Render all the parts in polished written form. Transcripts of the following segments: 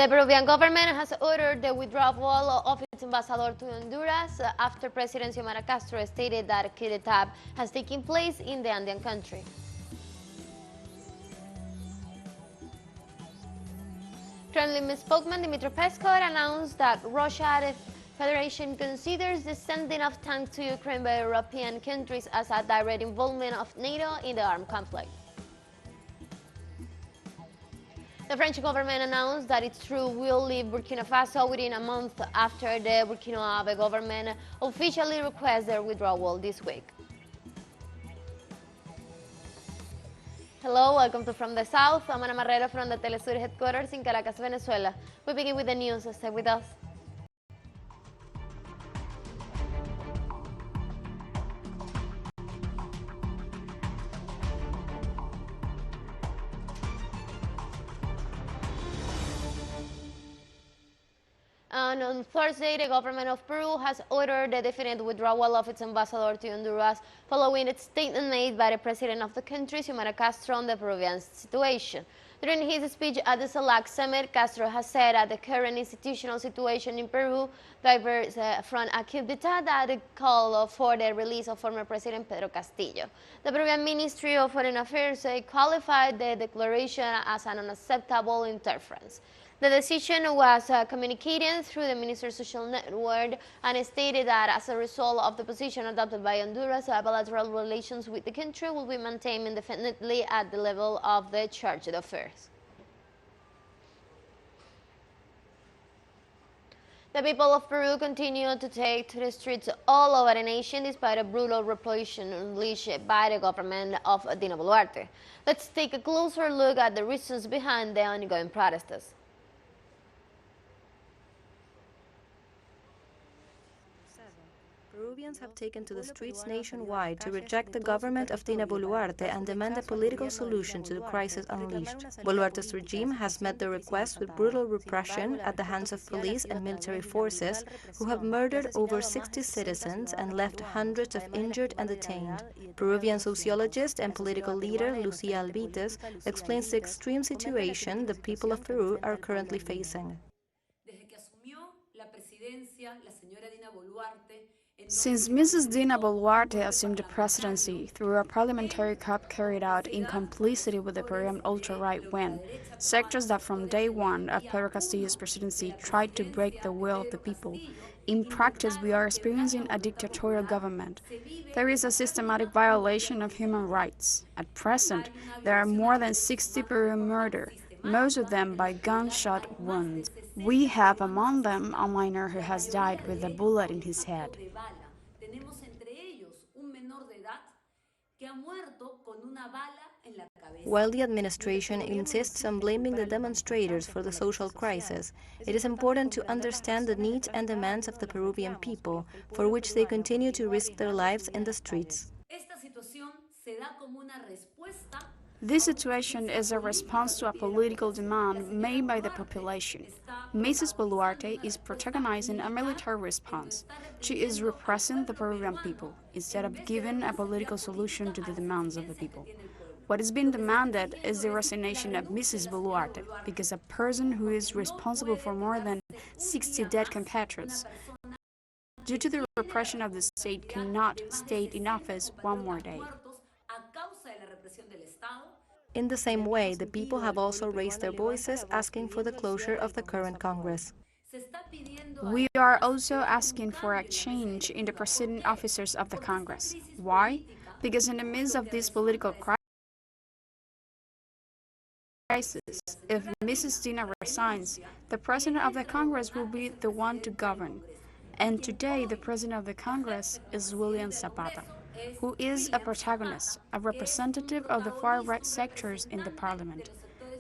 The Peruvian government has ordered the withdrawal of its ambassador to Honduras after President Xiomara Castro stated that a coup d'etat has taken place in the Andean country. Kremlin spokesman Dmitry Peskov announced that Russia, the Federation, considers the sending of tanks to Ukraine by European countries as a direct involvement of NATO in the armed conflict. The French government announced that its troops will leave Burkina Faso within a month after the Burkina Faso government officially requests their withdrawal this week. Hello, welcome to From the South. I'm Ana Marrero from the TeleSUR headquarters in Caracas, Venezuela. We begin with the news. Stay with us. And on Thursday, the government of Peru has ordered the definite withdrawal of its ambassador to Honduras following its statement made by the president of the country, Xiomara Castro, on the Peruvian situation. During his speech at the CELAC summit, Castro has said that the current institutional situation in Peru diverges from a coup d'etat that called for the release of former President Pedro Castillo. The Peruvian Ministry of Foreign Affairs qualified the declaration as an unacceptable interference. The decision was communicated through the minister's social network and stated that as a result of the position adopted by Honduras, bilateral relations with the country will be maintained indefinitely at the level of the chargé d'affaires. The people of Peru continue to take to the streets all over the nation despite a brutal repression unleashed by the government of Dina Boluarte. Let's take a closer look at the reasons behind the ongoing protests. Peruvians have taken to the streets nationwide to reject the government of Dina Boluarte and demand a political solution to the crisis unleashed. Boluarte's regime has met the request with brutal repression at the hands of police and military forces, who have murdered over 60 citizens and left hundreds of injured and detained. Peruvian sociologist and political leader Lucía Albites explains the extreme situation the people of Peru are currently facing. Since Mrs. Dina Boluarte assumed the presidency through a parliamentary coup carried out in complicity with the Peruvian ultra-right wing, sectors that from day one of Pedro Castillo's presidency tried to break the will of the people, in practice we are experiencing a dictatorial government. There is a systematic violation of human rights. At present, there are more than 60 Peruvian murdered, most of them by gunshot wounds. We have among them a minor who has died with a bullet in his head. While the administration insists on blaming the demonstrators for the social crisis, it is important to understand the needs and demands of the Peruvian people, for which they continue to risk their lives in the streets. This situation is a response to a political demand made by the population. Mrs. Boluarte is protagonizing a military response. She is repressing the Peruvian people, instead of giving a political solution to the demands of the people. What is being demanded is the resignation of Mrs. Boluarte, because a person who is responsible for more than 60 dead compatriots due to the repression of the state cannot stay in office one more day. In the same way, the people have also raised their voices asking for the closure of the current Congress. We are also asking for a change in the presiding officers of the Congress. Why? Because in the midst of this political crisis, if Mrs. Dina resigns, the president of the Congress will be the one to govern. And today, the president of the Congress is William Zapata, who is a protagonist, a representative of the far-right sectors in the parliament.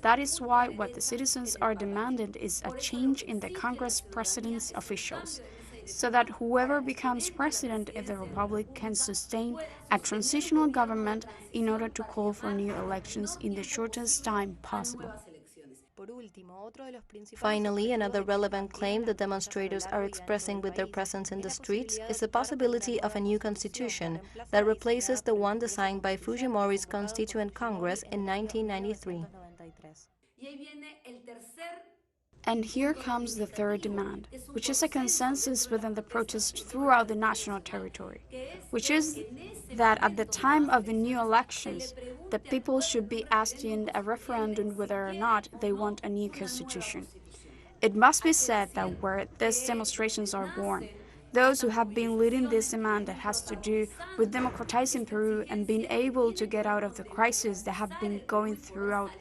That is why what the citizens are demanding is a change in the Congress president's officials, so that whoever becomes president of the Republic can sustain a transitional government in order to call for new elections in the shortest time possible. Finally, another relevant claim the demonstrators are expressing with their presence in the streets is the possibility of a new constitution that replaces the one designed by Fujimori's Constituent Congress in 1993. And here comes the third demand, which is a consensus within the protest throughout the national territory, which is that at the time of the new elections, the people should be asked in a referendum whether or not they want a new constitution. It must be said that where these demonstrations are born, those who have been leading this demand that has to do with democratizing Peru and being able to get out of the crisis that have been going throughout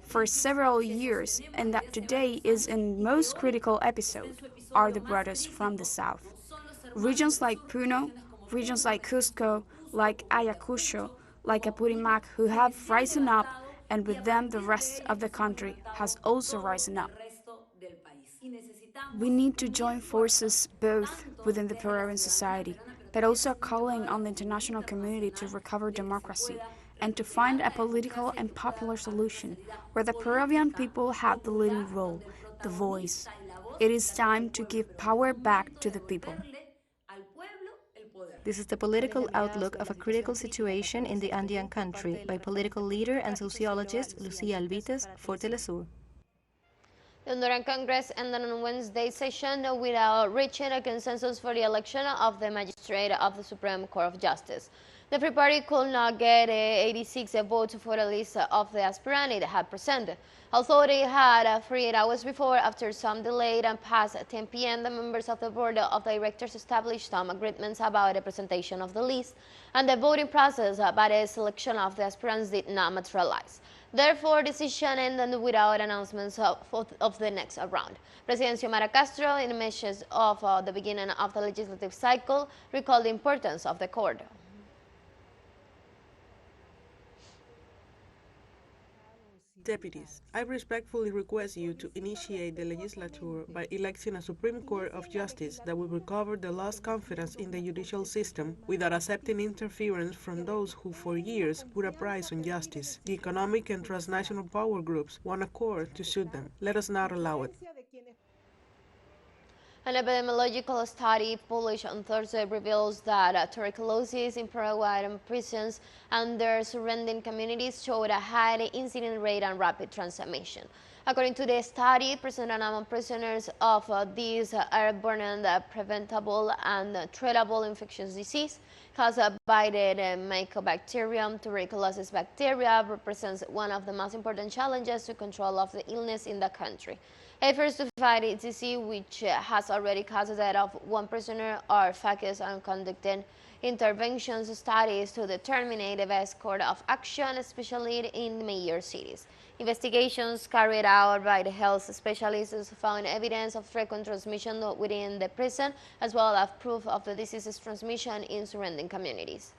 for several years and that today is in most critical episode are the brothers from the south. Regions like Puno, regions like Cusco, like Ayacucho, like Apurimac who have risen up and with them the rest of the country has also risen up. We need to join forces both within the Peruvian society, but also calling on the international community to recover democracy and to find a political and popular solution where the Peruvian people have the leading role, the voice. It is time to give power back to the people. This is the political outlook of a critical situation in the Andean country by political leader and sociologist Lucía Albites for TeleSUR. The Honduran Congress ended on Wednesday's session without reaching a consensus for the election of the magistrate of the Supreme Court of Justice. The Free Party could not get 86 votes for the list of the aspirant it had presented. Although they had 48 hours before, after some delay and past 10 p.m., the members of the board of directors established some agreements about the presentation of the list, and the voting process by the selection of the aspirants did not materialize. Therefore, decision ended without announcements of the next round. President Xiomara Castro, in a message of the beginning of the legislative cycle, recalled the importance of the court. Deputies, I respectfully request you to initiate the legislature by electing a Supreme Court of Justice that will recover the lost confidence in the judicial system without accepting interference from those who for years put a price on justice. The economic and transnational power groups want a court to suit them. Let us not allow it. An epidemiological study published on Thursday reveals that tuberculosis in Paraguayan prisons and their surrounding communities showed a high incidence rate and rapid transmission. According to the study, presented among prisoners of these airborne and preventable and treatable infectious disease caused by the Mycobacterium tuberculosis bacteria represents one of the most important challenges to control of the illness in the country. Efforts to fight its disease, which has already caused the death of one prisoner, are focused on conducting interventions studies to determine the best course of action, especially in major cities. Investigations carried out by the health specialists found evidence of frequent transmission within the prison, as well as proof of the disease's transmission in surrounding communities.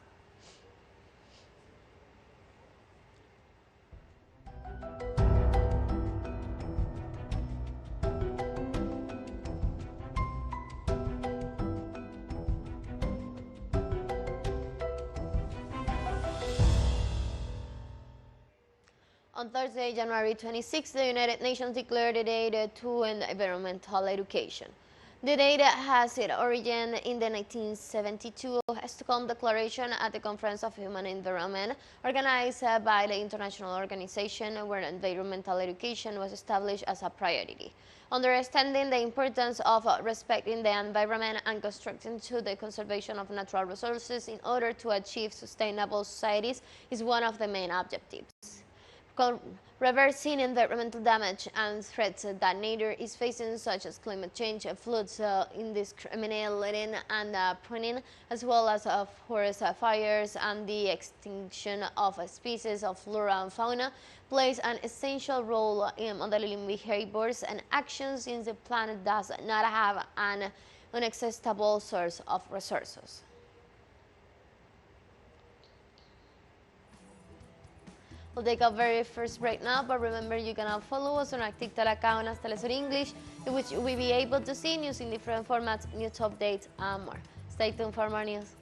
On Thursday, January 26, the United Nations declared the Day to Environmental Education. The day has its origin in the 1972 Stockholm Declaration at the Conference of Human Environment, organized by the International Organization, where environmental education was established as a priority. Understanding the importance of respecting the environment and contributing to the conservation of natural resources in order to achieve sustainable societies is one of the main objectives. Reversing environmental damage and threats that nature is facing, such as climate change, floods, indiscriminate littering and pruning, as well as forest fires and the extinction of species of flora and fauna, plays an essential role in modeling behaviors and actions, since the planet does not have an inaccessible source of resources. We'll take our very first break now, but remember you can follow us on our TikTok account as TeleSUR English, in which we'll be able to see news in different formats, news updates, and more. Stay tuned for more news.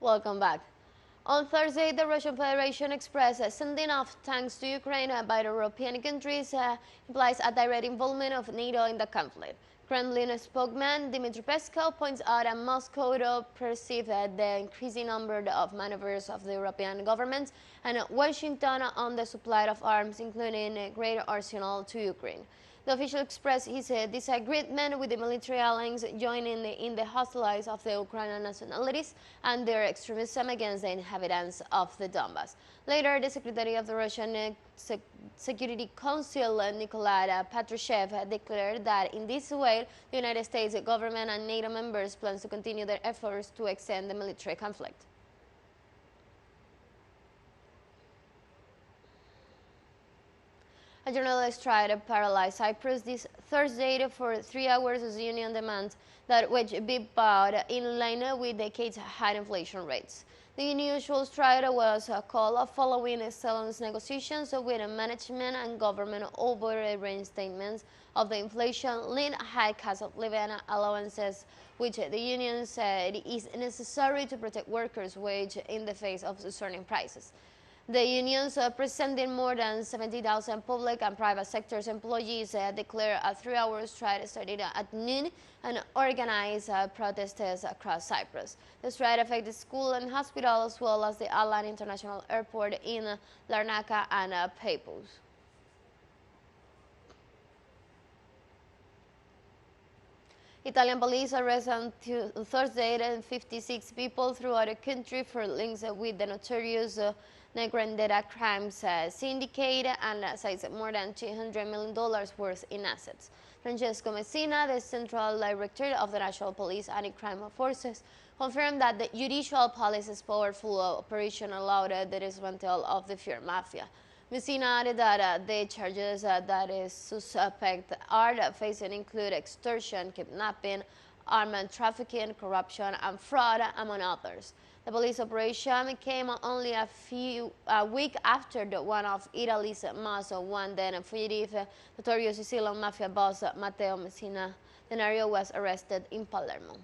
Welcome back. On Thursday, the Russian Federation expressed sending of tanks to Ukraine by the European countries implies a direct involvement of NATO in the conflict. Kremlin spokesman Dmitry Peskov points out that Moscow perceives the increasing number of maneuvers of the European governments and Washington on the supply of arms, including a greater arsenal to Ukraine. The official expressed his disagreement with the military alliance joining in the hostilities of the Ukrainian nationalities and their extremism against the inhabitants of the Donbass. Later, the Secretary of the Russian Security Council, Nikolai Patrushev, declared that in this way, the United States government and NATO members plan to continue their efforts to extend the military conflict. A journalist tried to paralyze Cyprus this Thursday for 3 hours as the union demands that wage be paid in line with decades high inflation rates. The unusual strike was called following Stellan's negotiations with management and government over the reinstatements of the inflation-linked high cost of living allowances, which the union said is necessary to protect workers' wages in the face of soaring prices. The unions, representing more than 70,000 public and private sectors employees, declared a 3-hour strike started at noon and organized protests across Cyprus. The strike affected school and hospital as well as the Alan International Airport in Larnaca and Paphos. Italian police arrested on Thursday 56 people throughout the country for links with the notorious Negrandera crimes syndicate and seized more than $200 million worth in assets. Francesco Messina, the Central Director of the National Police Anti-Crime Forces, confirmed that the judicial police's powerful operation allowed the dismantling of the fear mafia. Messina added that the charges that is suspect are facing include extortion, kidnapping, armed trafficking, corruption, and fraud, among others. The police operation came only a week after the one of Italy's most wanted fugitive, notorious Sicilian mafia boss Matteo Messina Denaro was arrested in Palermo.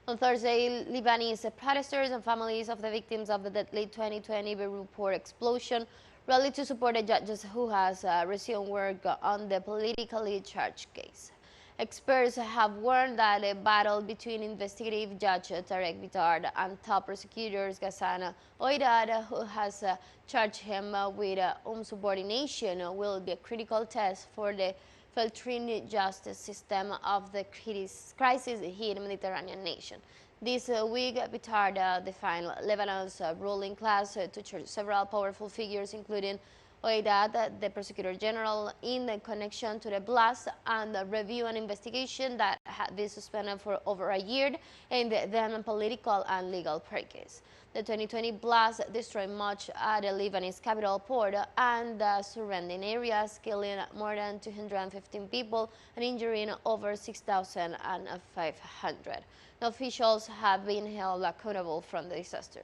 On Thursday, Lebanese protesters and families of the victims of the deadly 2020 Beirut port explosion rallied to support the judges who has resumed work on the politically charged case. Experts have warned that a battle between investigative judge Tarek Bitard and top prosecutors Ghassan Oueddad, who has charged him with insubordination, will be a critical test for the filtering justice system of the crisis-hit Mediterranean nation. This week, Bitard defined Lebanon's ruling class to charge several powerful figures, including Oueddad, the Prosecutor General, in connection to the blast and review an investigation that had been suspended for over a year in the then political and legal case. The 2020 blast destroyed much at the Lebanese capital port and surrounding areas, killing more than 215 people and injuring over 6,500. The officials have been held accountable from the disaster.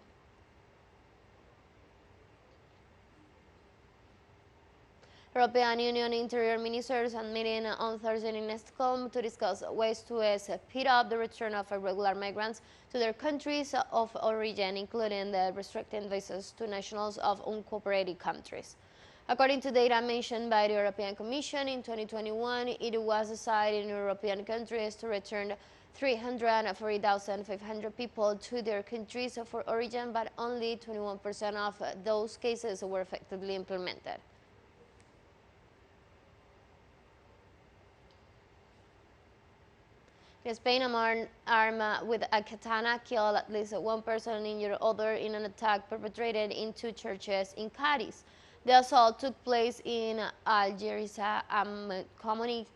European Union interior ministers are meeting on Thursday in Stockholm to discuss ways to speed up the return of irregular migrants to their countries of origin, including the restricting visas to nationals of uncooperated countries. According to data mentioned by the European Commission, in 2021, it was decided in European countries to return 340,500 people to their countries of origin, but only 21% of those cases were effectively implemented. In Spain, a man armed with a katana killed at least one person and injured other in an attack perpetrated in 2 churches in Cádiz. The assault took place in Algeciras, a community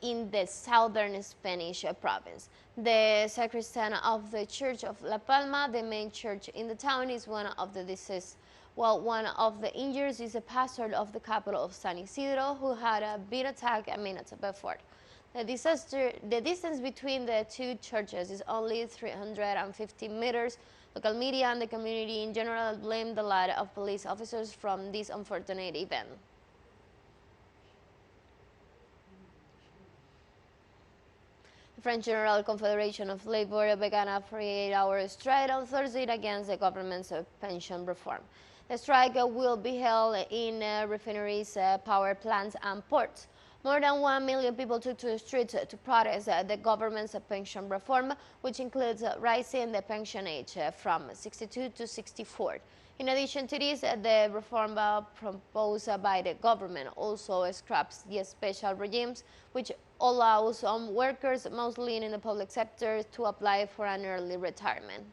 in the southern Spanish province. The sacristan of the Church of La Palma, the main church in the town, is one of the deceased, while one of the injured is a pastor of the capital of San Isidro who had been attacked a minute before. The distance between the 2 churches is only 350 meters. Local media and the community in general blame the lack of police officers from this unfortunate event. The French General Confederation of Labour began a 48-hour strike on Thursday against the government's pension reform. The strike will be held in refineries, power plants and ports. More than 1 million people took to the streets to protest the government's pension reform, which includes raising the pension age from 62 to 64. In addition to this, the reform proposed by the government also scraps the special regimes, which allows some workers, mostly in the public sector, to apply for an early retirement.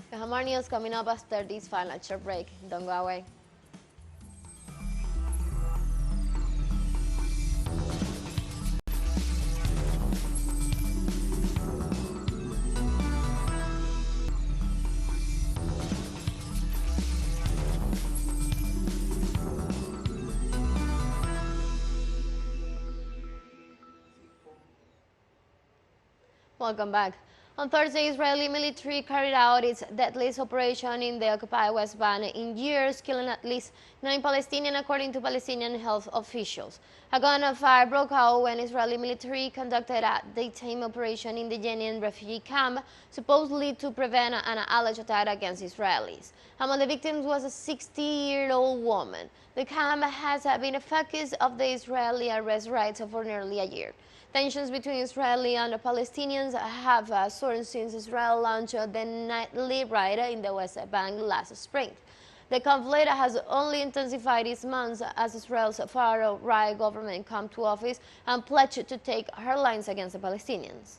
We have more news coming up after this final short break. Don't go away. Welcome back. On Thursday, Israeli military carried out its deadliest operation in the occupied West Bank in years, killing at least 9 Palestinians, according to Palestinian health officials. A gunfire broke out when Israeli military conducted a daytime operation in the Jenin refugee camp, supposedly to prevent an alleged attack against Israelis. Among the victims was a 60-year-old woman. The camp has been a focus of the Israeli arrest raids for nearly a year. Tensions between Israeli and the Palestinians have soared since Israel launched the nightly raid in the West Bank last spring. The conflict has only intensified this month as Israel's far-right government came to office and pledged to take hard lines against the Palestinians.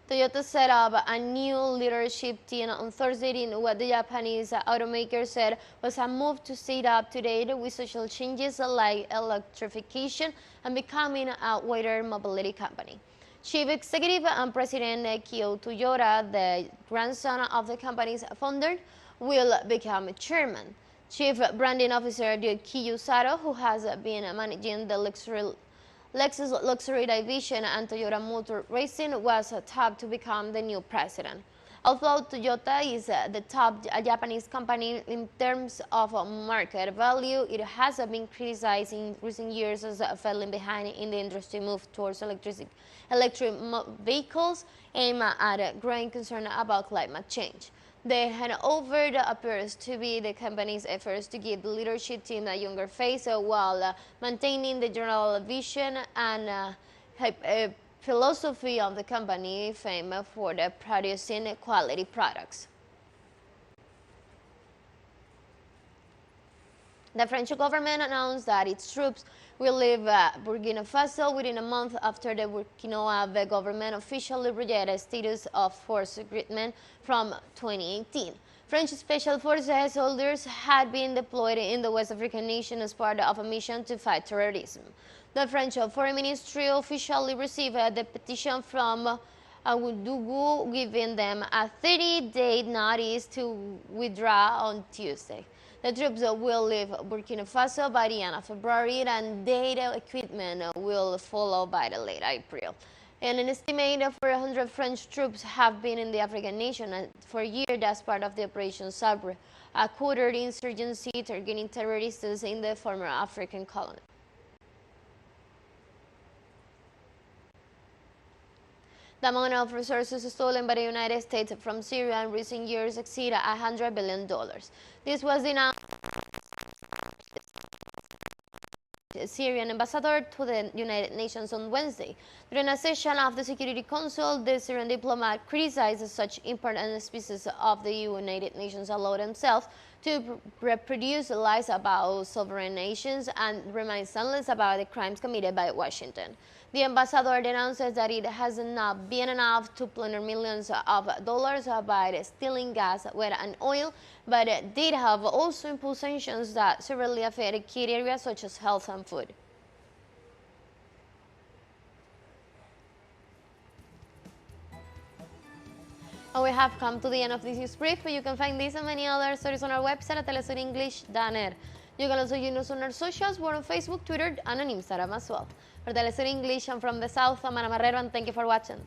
Toyota set up a new leadership team on Thursday in what the Japanese automaker said was a move to stay up to date with social changes like electrification and becoming a wider mobility company. Chief Executive and President Kiyo Toyota, the grandson of the company's founder, will become chairman. Chief Branding Officer Kiyo Sato, who has been managing the Lexus luxury division and Toyota Motor Racing, was tapped to become the new president. Although Toyota is the top Japanese company in terms of market value, it has been criticized in recent years as falling behind in the industry move towards electric vehicles aimed at growing concern about climate change. The handover appears to be the company's efforts to give the leadership team a younger face while maintaining the general vision and philosophy of the company, famous for producing quality products. The French government announced that its troops will leave Burkina Faso within a month after the Burkina government officially rejected status of forced recruitment from 2018. French special forces soldiers had been deployed in the West African nation as part of a mission to fight terrorism. The French Foreign Ministry officially received the petition from Ouagadougou, giving them a 30-day notice to withdraw on Tuesday. The troops will leave Burkina Faso by the end of February, and data equipment will follow by the late April. And an estimated 400 French troops have been in the African nation for years as part of the Operation Sabre, a quartered insurgency targeting terrorists in the former African colony. The amount of resources stolen by the United States from Syria in recent years exceeded $100 billion. This was announced by the Syrian ambassador to the United Nations on Wednesday. During a session of the Security Council, the Syrian diplomat criticized such important species of the United Nations allow themselves to reproduce lies about sovereign nations and remain silent about the crimes committed by Washington. The ambassador announces that it has not been enough to plunder millions of dollars by stealing gas, oil, and oil, but did have also imposed sanctions that severely affect key areas such as health and food. And we have come to the end of this news brief, but you can find this and many other stories on our website at telesurenglish.net. You can also join us on our socials. We're on Facebook, Twitter, and on Instagram as well. For TeleSUR English, I'm from the South, I'm Ana Marrero, and thank you for watching.